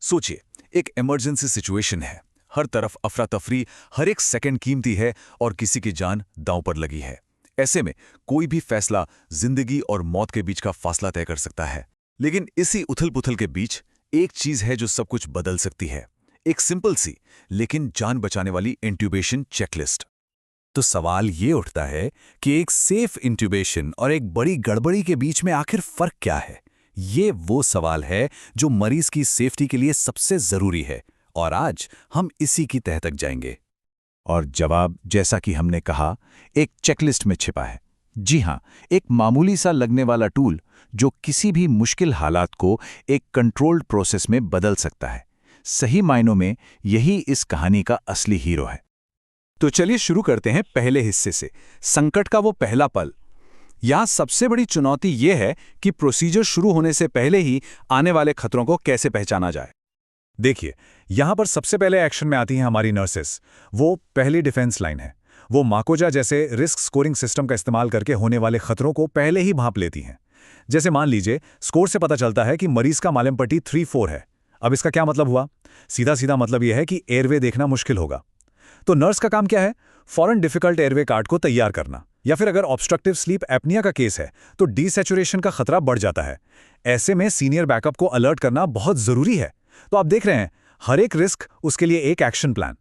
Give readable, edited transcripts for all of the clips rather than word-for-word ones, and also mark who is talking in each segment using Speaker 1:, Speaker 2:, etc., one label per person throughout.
Speaker 1: सोचिए, एक emergency situation है। हर तरफ अफरा तफरी, हर एक सेकंड कीमती है और किसी की जान दांव पर लगी है। ऐसे में कोई भी फैसला जिंदगी और मौत के बीच का फासला तय कर सकता है। लेकिन इसी उथल पुथल के बीच एक चीज है जो सब कुछ बदल सकती है। एक सिंपल सी लेकिन जान बचाने वाली इंट्यूबेशन चेकलिस्ट। तो सवाल ये उठता है कि एक सेफ इंट्यूबेशन और एक बड़ी गड़बड़ी के बीच में आखिर फर्क क्या है। ये वो सवाल है जो मरीज की सेफ्टी के लिए सबसे जरूरी है, और आज हम इसी की तह तक जाएंगे। और जवाब, जैसा कि हमने कहा, एक चेकलिस्ट में छिपा है। जी हां, एक मामूली सा लगने वाला टूल जो किसी भी मुश्किल हालात को एक कंट्रोल्ड प्रोसेस में बदल सकता है। सही मायनों में यही इस कहानी का असली हीरो है। तो चलिए शुरू करते हैं पहले हिस्से से, संकट का वो पहला पल। यहाँ सबसे बड़ी चुनौती ये है कि प्रोसीजर शुरू होने से पहले ही आने वाले खतरों को कैसे पहचाना जाए। देखिए, यहाँ पर सबसे पहले एक्शन में आती हैं हमारी नर्सेस। वो पहली डिफेंस लाइन है। वो माकोजा जैसे रिस्क स्कोरिंग सिस्टम का इस्तेमाल करके होने वाले खतरों को पहले ही भांप लेती हैं। जैसे मान लीजिए, स्कोर से पता चलता है कि मरीज का मालम पट्टी 3-4 है। अब इसका क्या मतलब हुआ? सीधा सीधा मतलब यह है कि एयरवे देखना मुश्किल होगा। तो नर्स का काम क्या है? फॉरन डिफिकल्ट एयरवे कार्ड को तैयार करना। या फिर अगर ऑब्स्ट्रक्टिव स्लीप एपनिया का केस है तो डीसैचुरेशन का खतरा बढ़ जाता है। ऐसे में सीनियर बैकअप को अलर्ट करना बहुत जरूरी है। तो आप देख रहे हैं, हर एक रिस्क, उसके लिए एक एक्शन प्लान।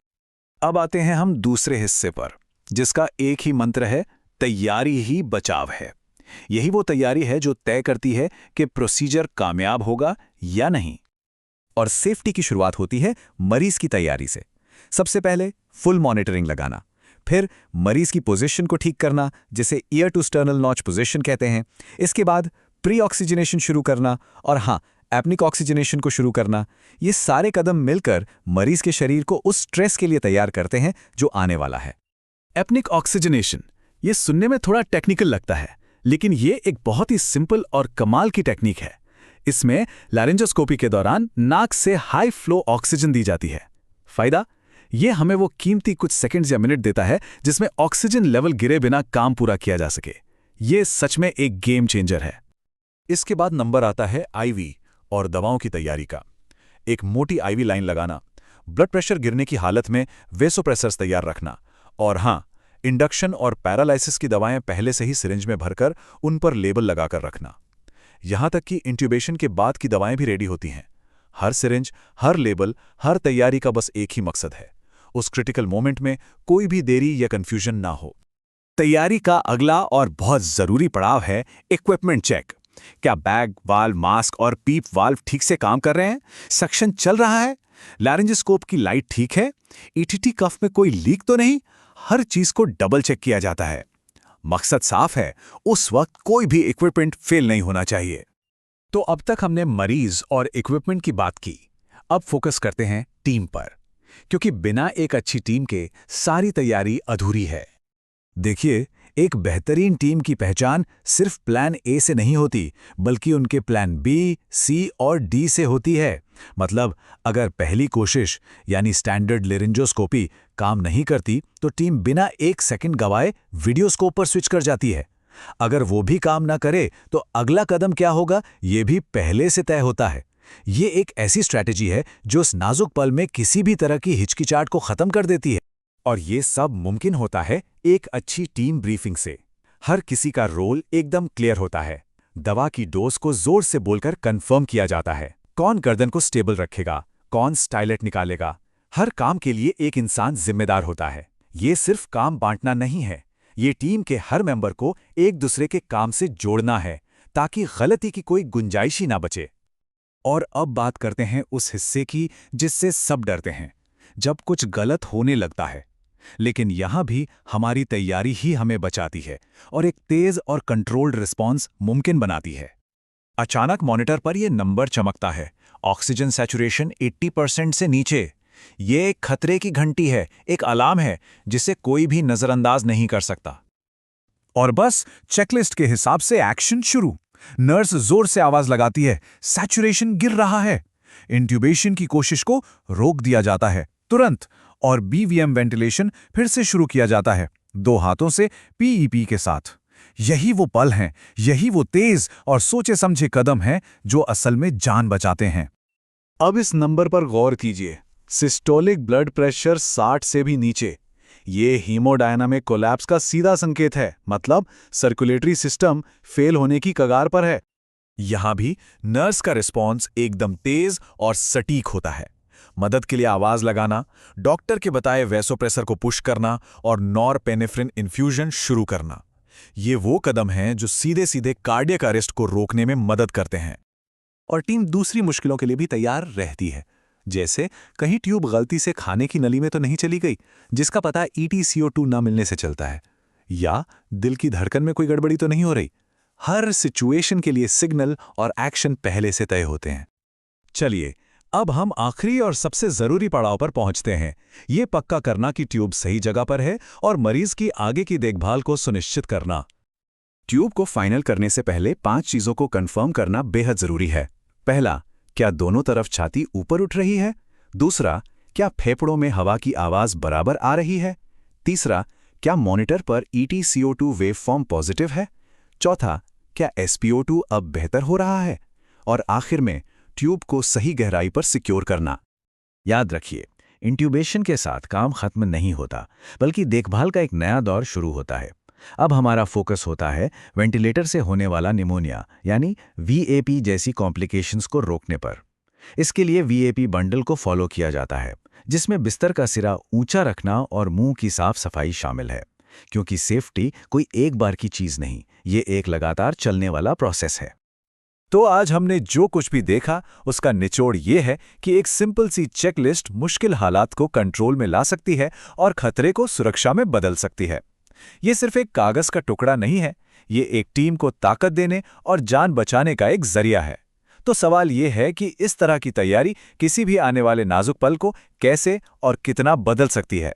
Speaker 1: अब आते हैं हम दूसरे हिस्से पर, जिसका एक ही मंत्र है, तैयारी ही बचाव है। यही वो तैयारी है जो तय करती है कि प्रोसीजर कामयाब होगा या नहीं। और सेफ्टी की शुरुआत होती है मरीज की तैयारी से। सबसे पहले फुल मॉनिटरिंग लगाना, फिर मरीज की पोजीशन को ठीक करना, जिसे ear to sternal notch position कहते हैं। इसके बाद प्री ऑक्सीजनेशन शुरू करना, और हाँ, एपनिक ऑक्सीजनेशन को शुरू करना। ये सारे कदम मिलकर मरीज के शरीर को उस स्ट्रेस के लिए तैयार करते हैं जो आने वाला है। एपनिक ऑक्सीजनेशन, ये सुनने में थोड़ा टेक्निकल लगता है, लेकिन ये एक बहुत ही सिंपल और कमाल की टेक्निक है। इसमें लैरिंजोस्कोपी के दौरान नाक से हाई फ्लो ऑक्सीजन दी जाती है। फायदा, ये हमें वो कीमती कुछ सेकंड्स या मिनट देता है जिसमें ऑक्सीजन लेवल गिरे बिना काम पूरा किया जा सके। ये सच में एक गेम चेंजर है। इसके बाद नंबर आता है आईवी और दवाओं की तैयारी का। एक मोटी आईवी लाइन लगाना, ब्लड प्रेशर गिरने की हालत में वेसोप्रेसर्स तैयार रखना, और हाँ, इंडक्शन और पैरालाइसिस की दवाएं पहले से ही सिरिंज में भरकर उन पर लेबल लगाकर रखना। यहां तक कि इंट्यूबेशन के बाद की दवाएं भी रेडी होती हैं। हर सिरिंज, हर लेबल, हर तैयारी का बस एक ही मकसद है, उस क्रिटिकल मोमेंट में कोई भी देरी या कंफ्यूजन ना हो। तैयारी का अगला और बहुत जरूरी पड़ाव है इक्विपमेंट चेक। क्या बैग, वाल्व, मास्क और पीप वाल्व ठीक से काम कर रहे हैं? सक्शन चल रहा है? लैरिंजोस्कोप की लाइट ठीक है? ईटीटी कफ में कोई लीक तो नहीं? हर चीज को डबल चेक किया जाता है। मकसद साफ है, उस वक्त कोई भी इक्विपमेंट फेल नहीं होना चाहिए। तो अब तक हमने मरीज और इक्विपमेंट की बात की। अब फोकस करते हैं टीम पर, क्योंकि बिना एक अच्छी टीम के सारी तैयारी अधूरी है। देखिए, एक बेहतरीन टीम की पहचान सिर्फ प्लान ए से नहीं होती, बल्कि उनके प्लान बी, सी और डी से होती है। मतलब, अगर पहली कोशिश यानी स्टैंडर्ड लेरिंजोस्कोपी काम नहीं करती तो टीम बिना एक सेकंड गवाए वीडियोस्कोप पर स्विच कर जाती है। अगर वो भी काम ना करे तो अगला कदम क्या होगा, ये भी पहले से तय होता है। ये एक ऐसी स्ट्रैटेजी है जो उस नाजुक पल में किसी भी तरह की हिचकिचाहट को खत्म कर देती है। और ये सब मुमकिन होता है एक अच्छी टीम ब्रीफिंग से। हर किसी का रोल एकदम क्लियर होता है। दवा की डोज को जोर से बोलकर कंफर्म किया जाता है। कौन गर्दन को स्टेबल रखेगा, कौन स्टाइलेट निकालेगा। हर काम के लिए एक इंसान जिम्मेदार होता है। ये सिर्फ काम बांटना नहीं है, ये टीम के हर मेंबर को एक दूसरे के काम से जोड़ना है, ताकि गलती की कोई गुंजाइश ही ना बचे। और अब बात करते हैं उस हिस्से की जिससे सब डरते हैं, जब कुछ गलत होने लगता है। लेकिन यहां भी हमारी तैयारी ही हमें बचाती है और एक तेज और कंट्रोल्ड रिस्पॉन्स मुमकिन बनाती है। अचानक मॉनिटर पर यह नंबर चमकता है, ऑक्सीजन सैचुरेशन 80% से नीचे। ये एक खतरे की घंटी है, एक अलार्म है जिसे कोई भी नजरअंदाज नहीं कर सकता। और बस चेकलिस्ट के हिसाब से एक्शन शुरू। नर्स जोर से आवाज लगाती है, सैचुरेशन गिर रहा है। इंट्यूबेशन की कोशिश को रोक दिया जाता है तुरंत, और बीवीएम वेंटिलेशन फिर से शुरू किया जाता है, 2 हाथों से पीईपी के साथ। यही वो पल हैं, यही वो तेज और सोचे समझे कदम हैं जो असल में जान बचाते हैं।
Speaker 2: अब इस नंबर पर गौर कीजिए, सिस्टोलिक ब्लड प्रेशर 60 से भी नीचे। ये हीमोडायनामिक कोलैप्स का सीधा संकेत है, मतलब सर्कुलेटरी सिस्टम फेल होने की कगार पर है।
Speaker 1: यहां भी नर्स का रिस्पॉन्स एकदम तेज और सटीक होता है। मदद के लिए आवाज लगाना, डॉक्टर के बताए वैसोप्रेसर को पुश करना और नॉरपेनेफ्रिन इन्फ्यूजन शुरू करना। ये वो कदम हैं जो सीधे सीधे कार्डियक अरेस्ट को रोकने में मदद करते हैं।
Speaker 2: और टीम दूसरी मुश्किलों के लिए भी तैयार रहती है, जैसे कहीं ट्यूब गलती से खाने की नली में तो नहीं चली गई, जिसका पता EtCO2 न मिलने से चलता है, या दिल की धड़कन में कोई गड़बड़ी तो नहीं हो रही। हर सिचुएशन के लिए सिग्नल और एक्शन पहले से तय होते हैं।
Speaker 1: चलिए, अब हम आखिरी और सबसे जरूरी पड़ाव पर पहुंचते हैं, ये पक्का करना कि ट्यूब सही जगह पर है और मरीज की आगे की देखभाल को सुनिश्चित करना।
Speaker 2: ट्यूब को फाइनल करने से पहले 5 चीजों को कंफर्म करना बेहद जरूरी है। पहला, क्या दोनों तरफ छाती ऊपर उठ रही है? दूसरा, क्या फेफड़ों में हवा की आवाज बराबर आ रही है? तीसरा, क्या मॉनिटर पर EtCO2 वेवफॉर्म पॉजिटिव है? चौथा, क्या SpO2 अब बेहतर हो रहा है? और आखिर में, ट्यूब को सही गहराई पर सिक्योर करना।
Speaker 3: याद रखिए, इंट्यूबेशन के साथ काम खत्म नहीं होता, बल्कि देखभाल का एक नया दौर शुरू होता है। अब हमारा फोकस होता है वेंटिलेटर से होने वाला निमोनिया यानी VAP जैसी कॉम्प्लिकेशंस को रोकने पर। इसके लिए VAP बंडल को फॉलो किया जाता है, जिसमें बिस्तर का सिरा ऊंचा रखना और मुंह की साफ सफाई शामिल है, क्योंकि सेफ्टी कोई एक बार की चीज नहीं, ये एक लगातार चलने वाला प्रोसेस है।
Speaker 1: तो आज हमने जो कुछ भी देखा उसका निचोड़ ये है कि एक सिंपल सी चेकलिस्ट मुश्किल हालात को कंट्रोल में ला सकती है और खतरे को सुरक्षा में बदल सकती है। ये सिर्फ एक कागज का टुकड़ा नहीं है, ये एक टीम को ताकत देने और जान बचाने का एक जरिया है। तो सवाल ये है कि इस तरह की तैयारी किसी भी आने वाले नाजुक पल को कैसे और कितना बदल सकती है।